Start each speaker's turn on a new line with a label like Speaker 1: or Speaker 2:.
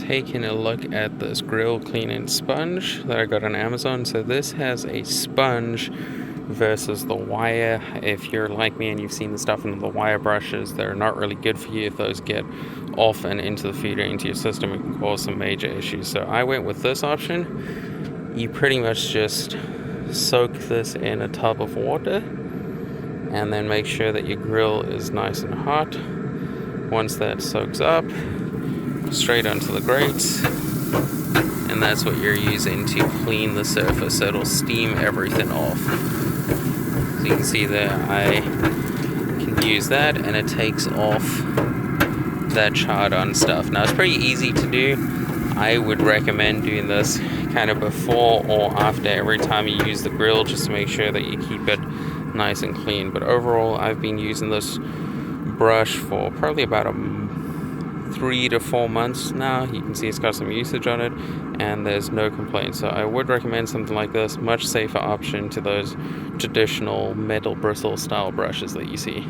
Speaker 1: taking a look at this grill cleaning sponge that I got on Amazon. So this has a sponge versus the wire. If you're like me and you've seen the stuff in the wire brushes, they're not really good for you. If those get off and into the feeder, into your system, it can cause some major issues. So I went with this option. You pretty much just soak this in a tub of water and then make sure that your grill is nice and hot. Once that soaks up, straight onto the grates, and that's what you're using to clean the surface, so it'll steam everything off. So you can see there I can use that and it takes off that charred on stuff. Now it's pretty easy to do. I would recommend doing this kind of before or after every time you use the grill, just to make sure that you keep it nice and clean. But overall, I've been using this brush for probably about 3 to 4 months now. You can see it's got some usage on it and there's no complaints. So I would recommend something like this. Much safer option to those traditional metal bristle style brushes that you see.